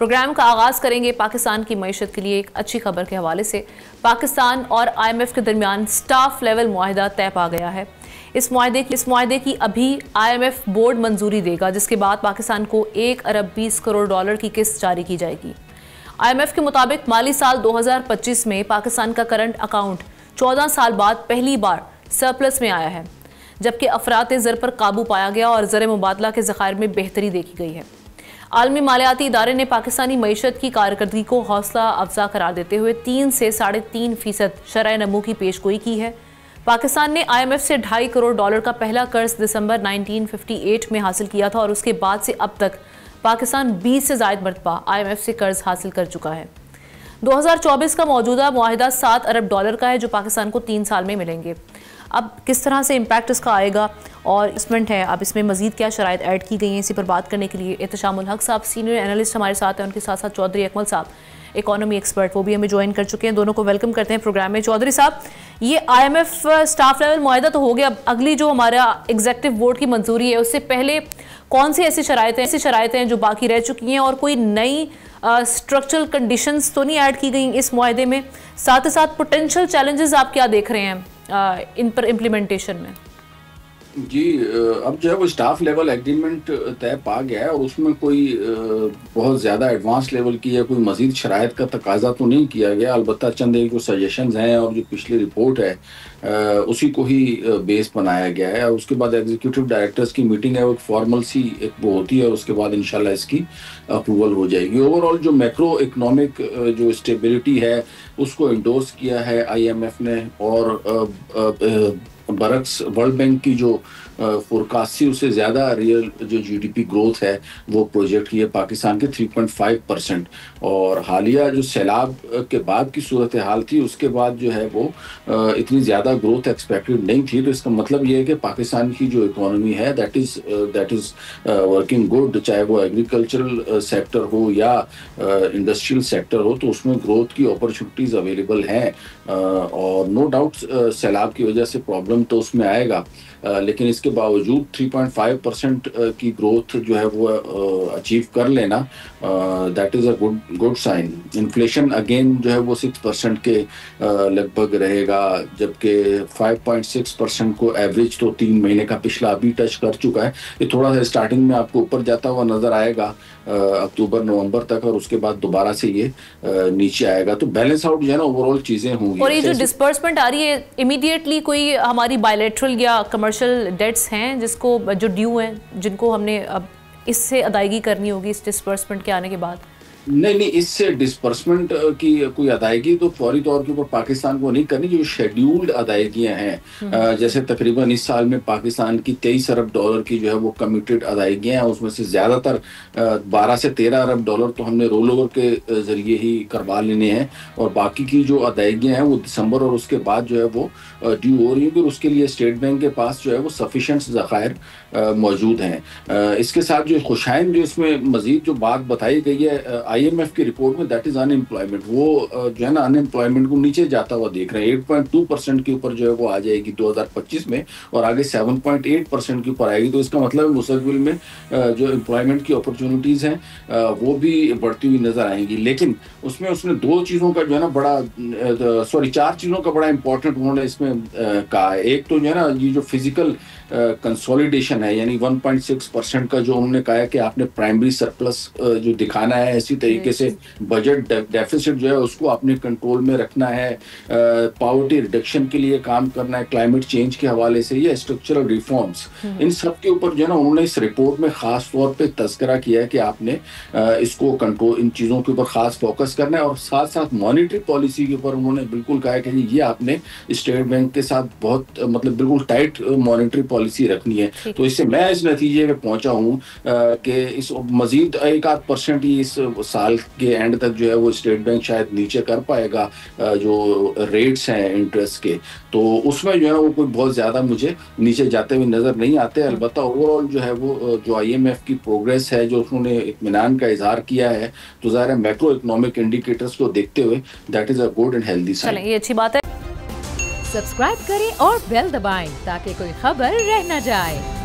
Programme का आगाज़ करेंगे पाकिस्तान की मईशत के लिए एक अच्छी खबर के हवाले से। पाकिस्तान और IMF के दरमियान स्टाफ लेवल मुआहिदा तय पा गया है। इस मुआहिदे की अभी IMF बोर्ड मंजूरी देगा, जिसके बाद पाकिस्तान को 1 अरब 20 करोड़ डॉलर की किस्त जारी की जाएगी। IMF के मुताबिक माली साल 2025 में पाकिस्तान का करंट अकाउंट 14 साल बाद पहली बार सरप्लस में आया है, जबकि अफरात ज़र पर काबू पाया गया और ज़र मुबादला के ज़खायर में बेहतरी देखी गई है। आलमी मालियाती इदारे ने पाकिस्तानी मईशत की कारकर्दगी को हौसला अफजा करार देते हुए 3 से 3.5% शरह नमू की पेशगोई की है। पाकिस्तान ने IMF से 2.5 करोड़ डॉलर का पहला कर्ज दिसंबर 1958 में हासिल किया था और उसके बाद से अब तक पाकिस्तान 20 से ज़ायद मरतबा IMF से कर्ज हासिल कर चुका है। 2024 का मौजूदा मुआहिदा 7 अरब डॉलर का है, जो पाकिस्तान को 3 साल में मिलेंगे। अब किस तरह से इम्पैक्ट इसका आएगा और इन्वेस्टमेंट है, अब इसमें मजीद क्या शराइत ऐड की गई हैं, इसी पर बात करने के लिए एहतशामुल हक साहब सीनियर एनालिस्ट हमारे साथ हैं। उनके साथ साथ चौधरी अकमल साहब इकोनॉमी एक्सपर्ट, वो भी हमें ज्वाइन कर चुके हैं। दोनों को वेलकम करते हैं प्रोग्राम में। चौधरी साहब, ये IMF स्टाफ लेवल मुआहिदा तो हो गया, अब अगली जो हमारा एग्जीक्यूटिव बोर्ड की मंजूरी है उससे पहले कौन सी ऐसी शराइतें हैं जो बाकी रह चुकी हैं और कोई नई स्ट्रक्चरल कंडीशंस तो नहीं ऐड की गई इस मुआहिदे में? साथ ही साथ पोटेंशियल चैलेंजेस आप क्या देख रहे हैं इन पर इम्प्लीमेंटेशन में? जी, अब जो है वो स्टाफ लेवल एग्रीमेंट तय पा गया है और उसमें कोई बहुत ज़्यादा एडवांस लेवल की या कोई मज़ीद शराइत का तकाजा तो नहीं किया गया। अलबत्ता चंद एक जो सजेशंस हैं और जो पिछली रिपोर्ट है उसी को ही बेस बनाया गया है। और उसके बाद एग्जीक्यूटिव डायरेक्टर्स की मीटिंग है, वो एक फॉर्मल सी एक वो होती है और उसके बाद इंशाल्लाह इसकी अप्रूवल हो जाएगी। ओवरऑल जो मैक्रो इकनॉमिक जो स्टेबिलिटी है उसको इंडोर्स किया है IMF ने और बरक्स वर्ल्ड बैंक की जो फोरकास्ट थी उससे ज़्यादा रियल जो GDP ग्रोथ है वो प्रोजेक्ट की है पाकिस्तान के 3.5%। और हालिया जो सैलाब के बाद की सूरत हाल थी उसके बाद जो है वो इतनी ज़्यादा ग्रोथ एक्सपेक्टेड नहीं थी। तो इसका मतलब ये है कि पाकिस्तान की जो इकोनॉमी है दैट इज़ वर्किंग गुड, चाहे वो एग्रीकल्चरल सेक्टर हो या इंडस्ट्रियल सेक्टर हो, तो उसमें ग्रोथ की अपॉर्चुनिटीज़ अवेलेबल हैं। और नो डाउट सैलाब की वजह से प्रॉब्लम तो उसमें आएगा, लेकिन इसके बावजूद 3.5% की ग्रोथ जो है वो अचीव कर लेना that is a good sign. Inflation again जो है वो 6% के लगभग रहेगा, जबकि 5.6% को एवरेज तो 3 महीने का पिछला अभी टच कर चुका है। ये थोड़ा सा स्टार्टिंग में आपको ऊपर जाता हुआ नज़र आएगा अक्टूबर नवंबर तक, और उसके बाद दोबारा से ये नीचे आएगा। तो बैलेंस आउट जो है ना ओवरऑल चीज़ें होंगी। और ये जो डिस्बर्समेंट आ रही है इमीडिएटली कोई हमारी बायलैटरल या कमर्शियल डेट्स हैं जिसको जो ड्यू हैं जिनको हमने अब इससे अदायगी करनी होगी इस डिस्बर्समेंट के आने के बाद? नहीं, इससे डिस्बर्समेंट की कोई अदायगी तो फौरी तौर के ऊपर पाकिस्तान को नहीं करनी। जो शेड्यूल्ड अदायगियां हैं, जैसे तकरीबन इस साल में पाकिस्तान की 23 अरब डॉलर की जो है वो कमिटेड अदायगियां हैं, उसमें से ज़्यादातर 12 से 13 अरब डॉलर तो हमने रोल ओवर के ज़रिए ही करवा लेने हैं, और बाकी की जो अदायगियां हैं वो दिसंबर और उसके बाद जो है वो ड्यू हो रही है। उसके लिए स्टेट बैंक के पास जो है वो सफिशेंट ज़खायर मौजूद हैं। इसके साथ जो खुशाइन जो इसमें मज़ीद जो बात बताई गई है IMF की रिपोर्ट में, दैट इज अनएम्प्लॉयमेंट। वो जो है ना अनएम्प्लॉयमेंट को नीचे जाता हुआ देख रहे हैं। 8.2% के ऊपर जो है वो आ जाएगी 2025 में और आगे 7.8% के ऊपर आएगी। तो इसका मतलब मुस्तकबिल में जो एम्प्लॉयमेंट की अपॉर्चुनिटीज़ हैं वो भी बढ़ती हुई नज़र आएंगी। लेकिन उसमें उसने 2 चीज़ों का जो है ना बड़ा 4 चीज़ों का बड़ा इंपॉर्टेंट उन्होंने इसमें कहा। एक तो जो है ना ये जो फिजिकल कंसोलिडेशन है, यानी 1.6% का जो उन्होंने कहा है कि आपने प्राइमरी सरप्लस जो दिखाना है, इसी तरीके से बजट डेफिसिट जो है उसको आपने कंट्रोल में रखना है, पॉवर्टी रिडक्शन के लिए काम करना है, क्लाइमेट चेंज के हवाले से ये स्ट्रक्चरल रिफॉर्म्स, इन सब के ऊपर जो है ना उन्होंने इस रिपोर्ट में खास तौर पे तस्करा किया है कि आपने इसको कंट्रोल, इन चीज़ों के ऊपर खास फोकस करना है। और साथ साथ मॉनिटरी पॉलिसी के ऊपर उन्होंने बिल्कुल कहा है कि ये आपने स्टेट बैंक के साथ बहुत मतलब बिल्कुल टाइट मॉनिटरी पॉलिसी रखनी है। तो इससे मैं इस नतीजे पे पहुंचा हूँ कि इस मजीद 1-8% ही इस साल के एंड तक जो है वो स्टेट बैंक शायद नीचे कर पाएगा जो रेट्स हैं इंटरेस्ट के। तो उसमें जो है वो कोई बहुत ज़्यादा मुझे नीचे जाते हुए नज़र नहीं आते। अलबत्ता ओवरऑल जो है वो जो IMF की प्रोग्रेस है, जो उन्होंने इत्मीनान का इजहार किया है, तो ज़ाहिर है मैक्रो इकोनॉमिक इंडिकेटर्स को देखते हुए that is a good and healthy sign. ये अच्छी बात है। सब्सक्राइब करें और बेल दबाएं ताकि कोई खबर रह न जाए।